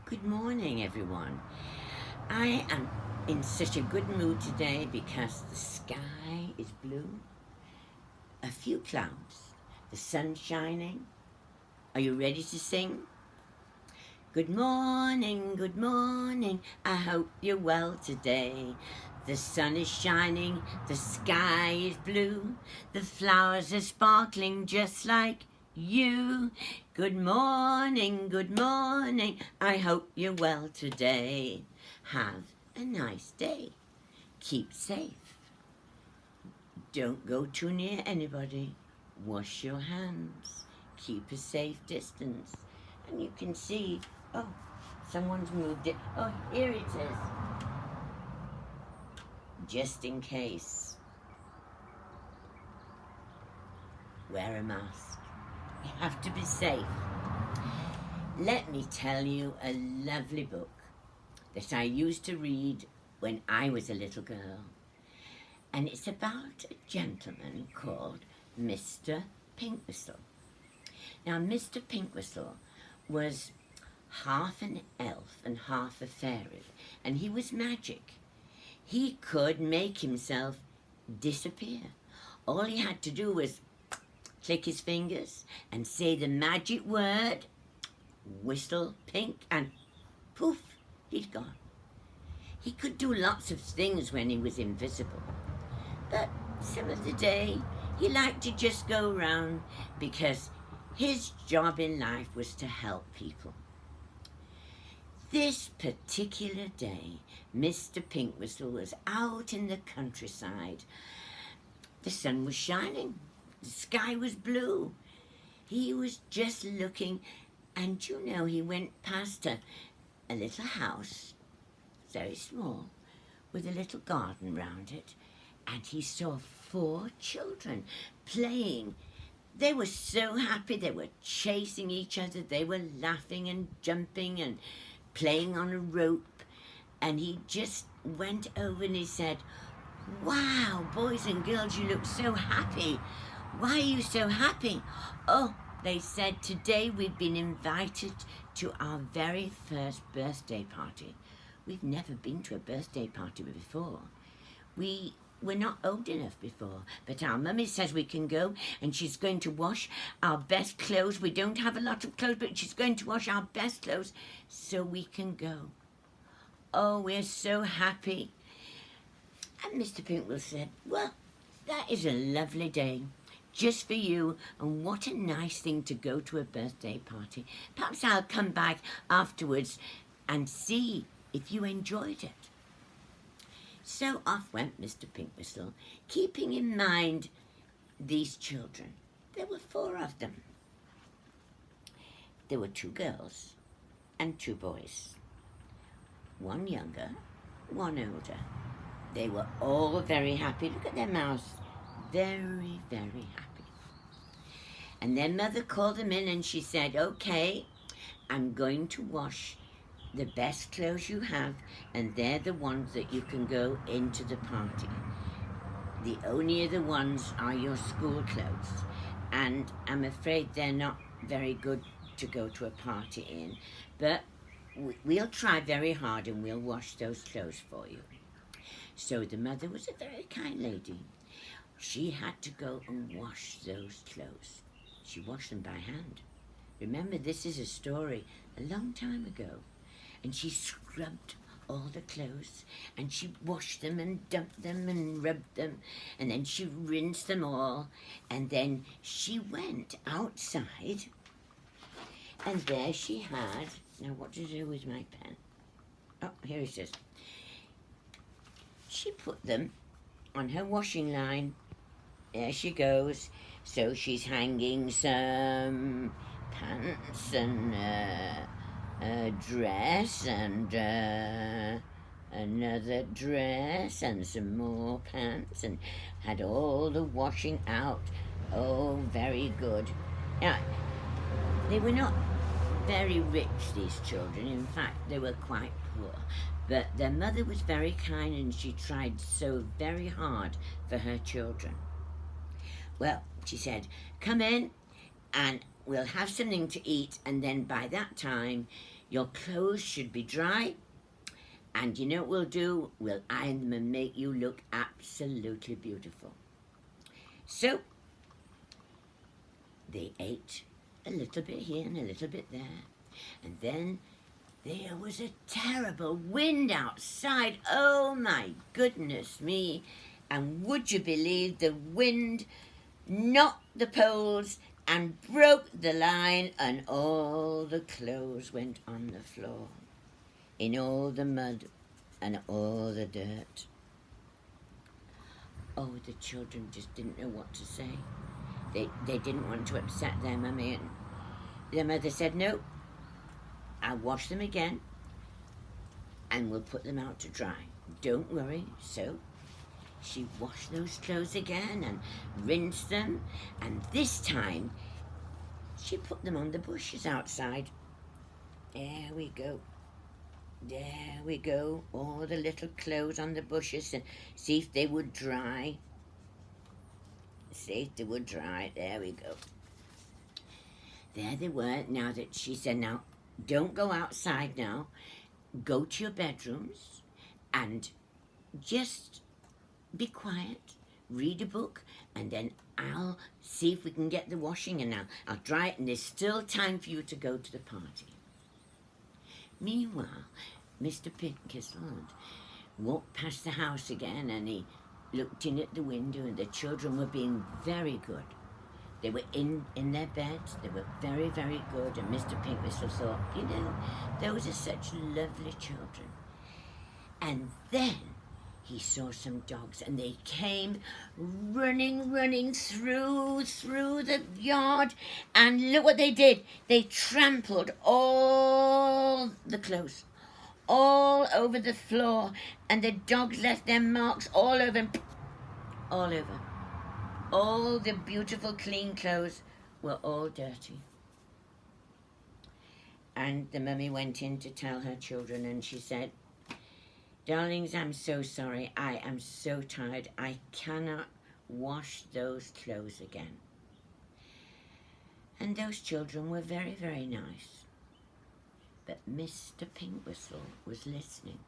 Good morning, everyone. I am in such a good mood today because the sky is blue, a few clouds, the sun shining. Are you ready to sing? Good morning, I hope you're well today. The sun is shining, the sky is blue, the flowers are sparkling just like you. Good morning, I hope you're well today. Have a nice day. Keep safe. Don't go too near anybody. Wash your hands. Keep a safe distance. And you can see, oh, someone's moved it. Oh, here it is. Just in case, wear a mask. You have to be safe. Let me tell you a lovely book that I used to read when I was a little girl. And it's about a gentleman called Mr. Pinkwhistle. Now, Mr. Pinkwhistle was half an elf and half a fairy, and he was magic. He could make himself disappear. All he had to do was click his fingers and say the magic word, whistle pink, and poof, he'd gone. He could do lots of things when he was invisible, but some of the day he liked to just go around because his job in life was to help people. This particular day, Mr. Pinkwhistle was out in the countryside. The sun was shining, the sky was blue. He was just looking, and he went past a little house, very small, with a little garden round it, and he saw 4 children playing. They were so happy, they were chasing each other, they were laughing and jumping and playing on a rope, and he just went over and he said, "Wow, boys and girls, you look so happy. Why are you so happy?" "Oh," they said, "today we've been invited to our very first birthday party. We've never been to a birthday party before. We were not old enough before, but our mummy says we can go, and she's going to wash our best clothes. We don't have a lot of clothes, but she's going to wash our best clothes so we can go. Oh, we're so happy." And Mr. Pinkwhistle said, "Well, that is a lovely day, just for you, and what a nice thing to go to a birthday party. Perhaps I'll come back afterwards and see if you enjoyed it." So off went Mr. Pinkwhistle, keeping in mind these children. There were 4 of them. There were 2 girls and 2 boys, 1 younger, 1 older. They were all very happy. Look at their mouths. Very, very happy. And their mother called them in and she said, "Okay, I'm going to wash the best clothes you have, and they're the ones that you can go into the party. The only other ones are your school clothes, and I'm afraid they're not very good to go to a party in, but we'll try very hard and we'll wash those clothes for you." So the mother was a very kind lady. She had to go and wash those clothes. She washed them by hand. Remember, this is a story a long time ago. And she scrubbed all the clothes, and she washed them and dumped them and rubbed them, and then she rinsed them all, and then she went outside, and there she had, now what to do with my pen? Oh, here it is. She put them on her washing line. There she goes. So she's hanging some pants and a dress and another dress and some more pants, and had all the washing out. Oh, very good. Now, they were not very rich, these children. In fact, they were quite poor. But their mother was very kind, and she tried so very hard for her children. Well, she said, "Come in and we'll have something to eat, and then by that time Your clothes should be dry, and you know what we'll do? We'll iron them and make you look absolutely beautiful. So they ate a little bit here and a little bit there, and then there was a terrible wind outside. Oh my goodness me. And would you believe the wind knocked the poles and broke the line, and all the clothes went on the floor in all the mud and all the dirt. Oh, the children just didn't know what to say. They didn't want to upset their mummy, and their mother said, no, I'll wash them again and we'll put them out to dry. Don't worry. So she washed those clothes again and rinsed them, and this time she put them on the bushes outside. There we go. There we go. All the little clothes on the bushes, and see if they would dry. See if they would dry. There we go. There they were. Now that she said, now, don't go outside now. Go to your bedrooms and just be quiet, read a book, and then I'll see if we can get the washing, and I'll dry it, and there's still time for you to go to the party. Meanwhile, Mr. Pinkwhistle walked past the house again, and he looked in at the window, and the children were being very good. They were in their beds. They were very, very good. And Mr. Pinkwhistle thought, you know, those are such lovely children. And then he saw some dogs, and they came running through the yard. And look what they did. They trampled all the clothes all over the floor, and the dogs left their marks all over. All the beautiful clean clothes were all dirty. And the mummy went in to tell her children, and she said, darlings, I'm so sorry. I am so tired. I cannot wash those clothes again. And those children were very, very nice. But Mr. Pinkwhistle was listening.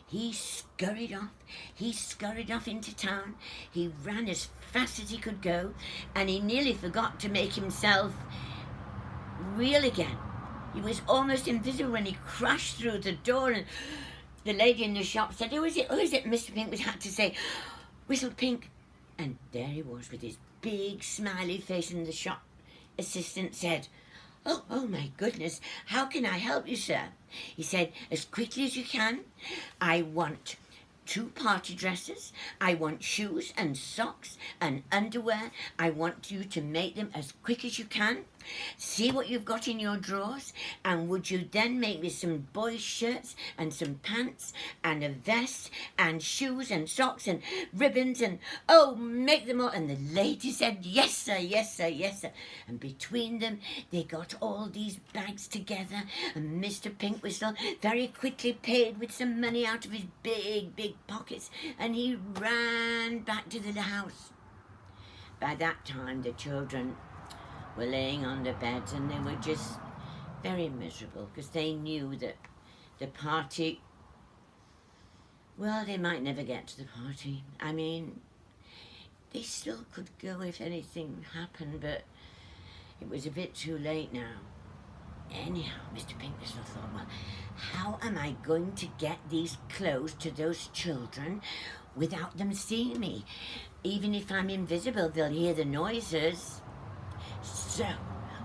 He scurried off into town. He ran as fast as he could go, and he nearly forgot to make himself real again. He was almost invisible when he crashed through the door, and the lady in the shop said, who is it? Mr. Pink had to say, Whistle Pink. And there he was with his big smiley face, and the shop assistant said, oh my goodness, how can I help you, sir? He said, as quickly as you can. I want 2 party dresses. I want shoes and socks and underwear. I want you to make them as quick as you can. See what you've got in your drawers, and would you then make me some boys' shirts and some pants and a vest and shoes and socks and ribbons, and make them all. And the lady said, yes sir, yes sir, yes sir. And between them they got all these bags together, and Mr. Pinkwhistle very quickly paid with some money out of his big pockets, and he ran back to the house. By that time the children were laying on the beds, and they were just very miserable because they knew that the party, well, they might never get to the party. I mean, they still could go if anything happened, but it was a bit too late now. Anyhow, Mr. Pinkwhistle thought, well, how am I going to get these clothes to those children without them seeing me? Even if I'm invisible, they'll hear the noises. So,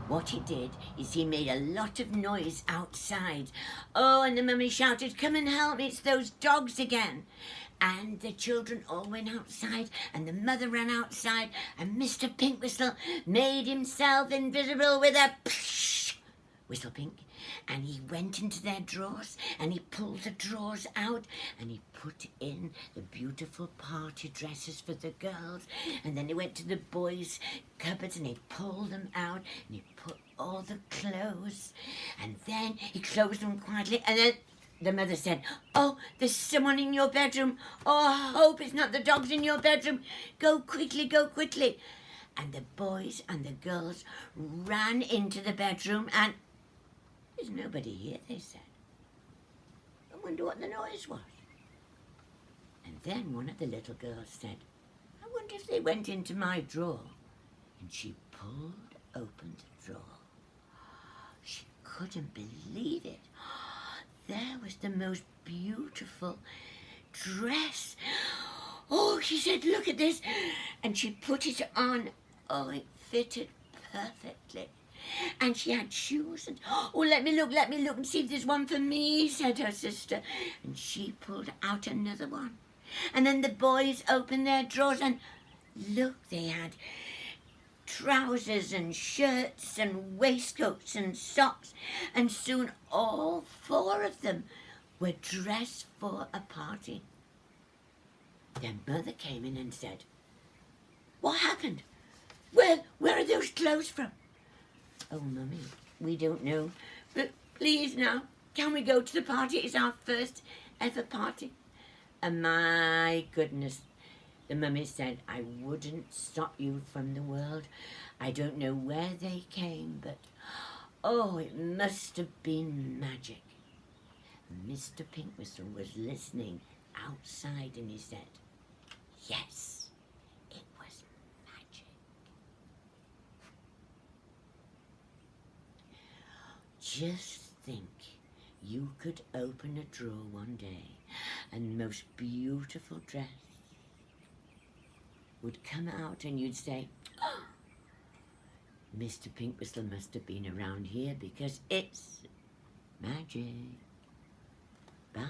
what he did is he made a lot of noise outside. And the mummy shouted, come and help me, it's those dogs again. And the children all went outside, and the mother ran outside, and Mr. Pinkwhistle made himself invisible with a Whistle Pink, and he went into their drawers, and he pulled the drawers out, and he put in the beautiful party dresses for the girls, and then he went to the boys' cupboards, and he pulled them out, and he put all the clothes, and then he closed them quietly, and then the mother said, there's someone in your bedroom. I hope it's not the dogs in your bedroom. Go quickly, go quickly. And the boys and the girls ran into the bedroom, and There's nobody here, they said. I wonder what the noise was. And then one of the little girls said, I wonder if they went into my drawer. And she pulled open the drawer. She couldn't believe it. There was the most beautiful dress. Oh, she said, look at this. And she put it on. Oh, it fitted perfectly. And she had shoes and, oh, let me look and see if there's one for me, said her sister. And she pulled out another one. And then the boys opened their drawers and look, they had trousers and shirts and waistcoats and socks. And soon all four of them were dressed for a party. Their mother came in and said, what happened? Where are those clothes from? Oh, Mummy, we don't know. But please now, can we go to the party? It's our first ever party. And my goodness, the Mummy said, I wouldn't stop you from the world. I don't know where they came, but oh, it must have been magic. Mr. Pinkwhistle was listening outside and he said, yes, it was magic. Just think, you could open a drawer one day and the most beautiful dress would come out and you'd say, oh, Mr. Pinkwhistle must have been around here because it's magic. Bye.